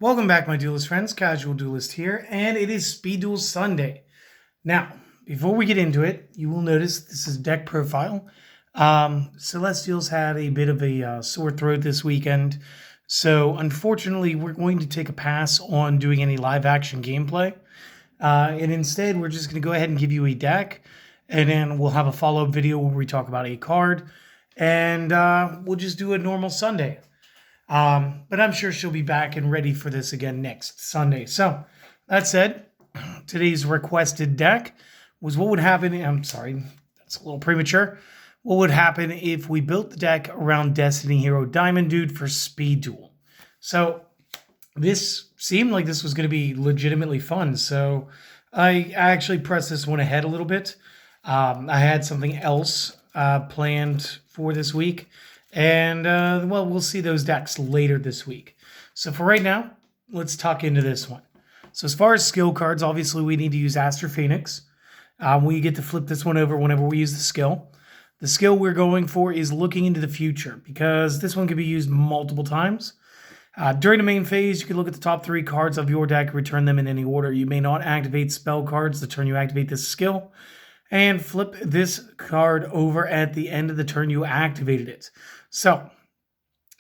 Welcome back, my Duelist friends. Casual Duelist here, and it is Speed Duel Sunday. Now, before we get into it, you will notice this is deck profile. Celestials had a bit of a sore throat this weekend, so unfortunately, we're going to take a pass on doing any live action gameplay. And instead, we're just going to go ahead and give you a deck, and then we'll have a follow-up video where we talk about a card, and we'll just do a normal Sunday. But I'm sure she'll be back and ready for this again next Sunday. So, that said, today's requested deck was what would happen. I'm sorry, that's a little premature. What would happen if we built the deck around Destiny Hero Diamond Dude for Speed Duel? So, this seemed like this was going to be legitimately fun. So, I actually pressed this one ahead a little bit. I had something else planned for this week. And, well, we'll see those decks later this week. So for right now, let's tuck into this one. So as far as skill cards, obviously we need to use Aster Phoenix. We get to flip this one over whenever we use the skill. The skill we're going for is looking into the future, because this one can be used multiple times. During the main phase, you can look at the top 3 cards of your deck, return them in any order. You may not activate spell cards the turn you activate this skill, and flip this card over at the end of the turn you activated it. So,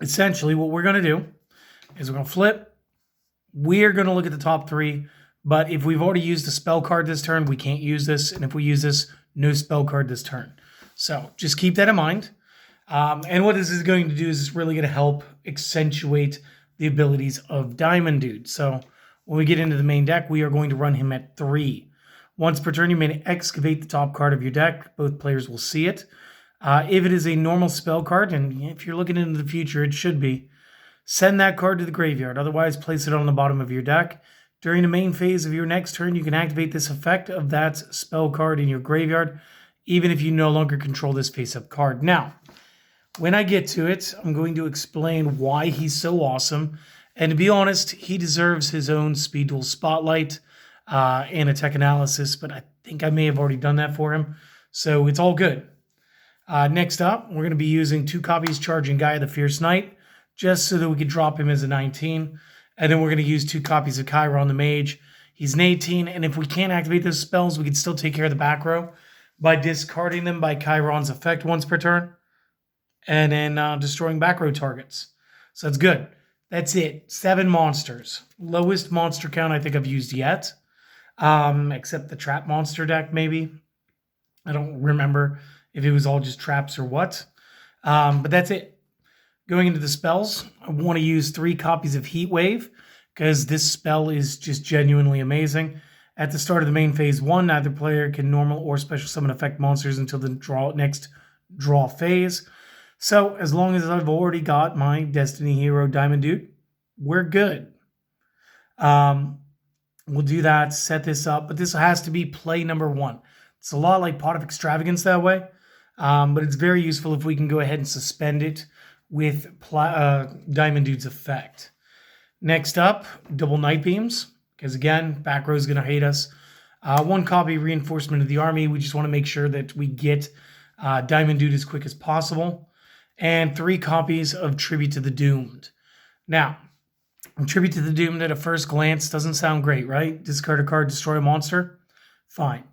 essentially what we're going to do is we're going to flip. We're going to look at the top 3, but if we've already used a spell card this turn, we can't use this, and if we use this, no spell card this turn. So, just keep that in mind. And what this is going to do is it's really going to help accentuate the abilities of Diamond Dude. So, when we get into the main deck, we are going to run him at 3. Once per turn, you may excavate the top card of your deck. Both players will see it. If it is a normal spell card, and if you're looking into the future, it should be, send that card to the graveyard. Otherwise, place it on the bottom of your deck. During the main phase of your next turn, you can activate this effect of that spell card in your graveyard, even if you no longer control this face-up card. Now, when I get to it, I'm going to explain why he's so awesome. And to be honest, he deserves his own Speed Duel Spotlight and a tech analysis, but I think I may have already done that for him. So it's all good. Next up, we're going to be using 2 copies Charging Gaia the Fierce Knight, just so that we could drop him as a 19. And then we're going to use 2 copies of Chiron the Mage. He's an 18, and if we can't activate those spells, we can still take care of the back row by discarding them by Chiron's effect once per turn, and then destroying back row targets. So that's good. That's it. 7 monsters. Lowest monster count I think I've used yet, except the Trap Monster deck, maybe. I don't remember if it was all just traps or what. But that's it. Going into the spells, I want to use 3 copies of Heat Wave, because this spell is just genuinely amazing. At the start of the main phase 1, neither player can normal or special summon effect monsters until the next draw phase. So as long as I've already got my Destiny Hero Diamond Dude, we're good. We'll do that, set this up, but this has to be play number 1. It's a lot like Pot of Extravagance that way. But it's very useful if we can go ahead and suspend it with Diamond Dude's effect. Next up, double Night Beams, because again, back row is going to hate us. 1 copy Reinforcement of the Army. We just want to make sure that we get Diamond Dude as quick as possible. And 3 copies of Tribute to the Doomed. Now, Tribute to the Doomed at a first glance doesn't sound great, right? Discard a card, destroy a monster. Fine.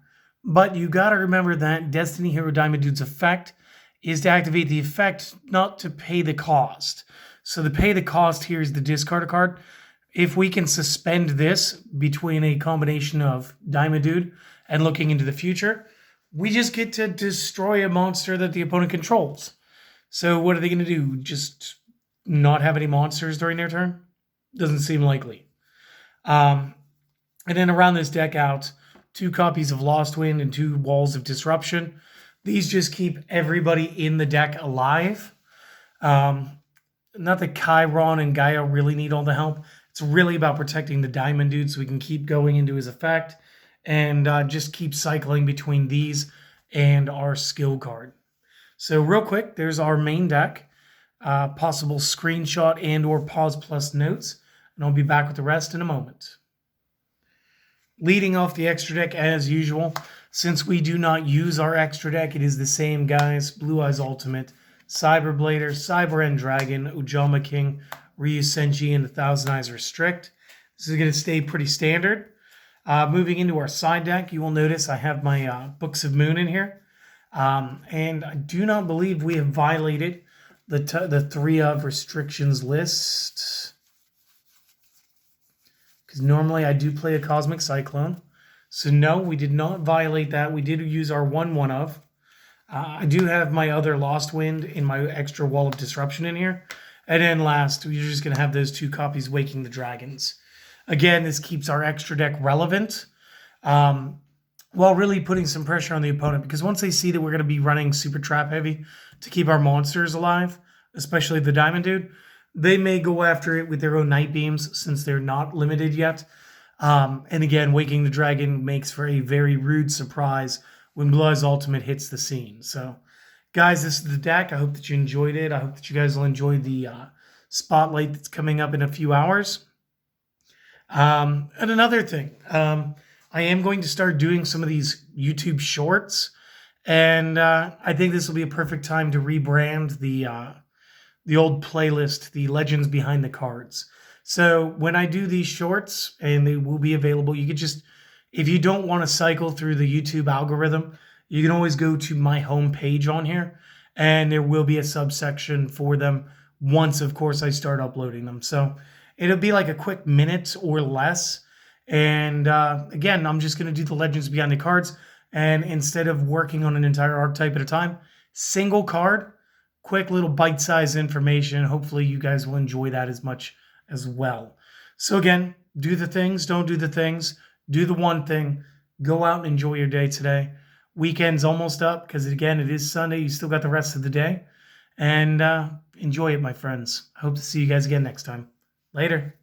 But you got to remember that Destiny Hero Diamond Dude's effect is to activate the effect, not to pay the cost. So the pay the cost here is to discard a card. If we can suspend this between a combination of Diamond Dude and looking into the future, we just get to destroy a monster that the opponent controls. So what are they going to do? Just not have any monsters during their turn? Doesn't seem likely. And then around this deck out, 2 copies of Lost Wind and 2 Walls of Disruption. These just keep everybody in the deck alive. Not that Chiron and Gaia really need all the help. It's really about protecting the Diamond Dude so we can keep going into his effect and just keep cycling between these and our skill card. So real quick, there's our main deck. Possible screenshot and or pause plus notes. And I'll be back with the rest in a moment. Leading off the extra deck as usual, since we do not use our extra deck, it is the same guys: Blue Eyes Ultimate, Cyberblader, Cyber End Dragon, Ujama King, Ryu Senji, and the Thousand Eyes Restrict. This is going to stay pretty standard. Moving into our side deck, you will notice I have my Books of Moon in here. And I do not believe we have violated the 3 of restrictions list. Because normally I do play a Cosmic Cyclone. So no, we did not violate that. We did use our 1 of. I do have my other Lost Wind in my extra Wall of Disruption in here. And then last, we're just going to have those 2 copies Waking the Dragons. Again, this keeps our extra deck relevant while really putting some pressure on the opponent. Because once they see that we're going to be running super trap heavy to keep our monsters alive, especially the Diamond Dude, they may go after it with their own Night Beams since they're not limited yet. And again, Waking the Dragon makes for a very rude surprise when Blue Eyes Ultimate hits the scene. So, guys, this is the deck. I hope that you enjoyed it. I hope that you guys will enjoy the spotlight that's coming up in a few hours. And another thing, I am going to start doing some of these YouTube shorts, and I think this will be a perfect time to rebrand the old playlist, the Legends Behind the Cards. So when I do these shorts, and they will be available, you could just, if you don't want to cycle through the YouTube algorithm, you can always go to my home page on here, and there will be a subsection for them once, of course, I start uploading them. So it'll be like a quick minute or less. And again, I'm just going to do the Legends Behind the Cards. And instead of working on an entire archetype at a time, single card, quick little bite-sized information. Hopefully you guys will enjoy that as much as well. So again, do the things, don't do the things. Do the one thing. Go out and enjoy your day today. Weekend's almost up because, again, it is Sunday. You still got the rest of the day. And enjoy it, my friends. I hope to see you guys again next time. Later.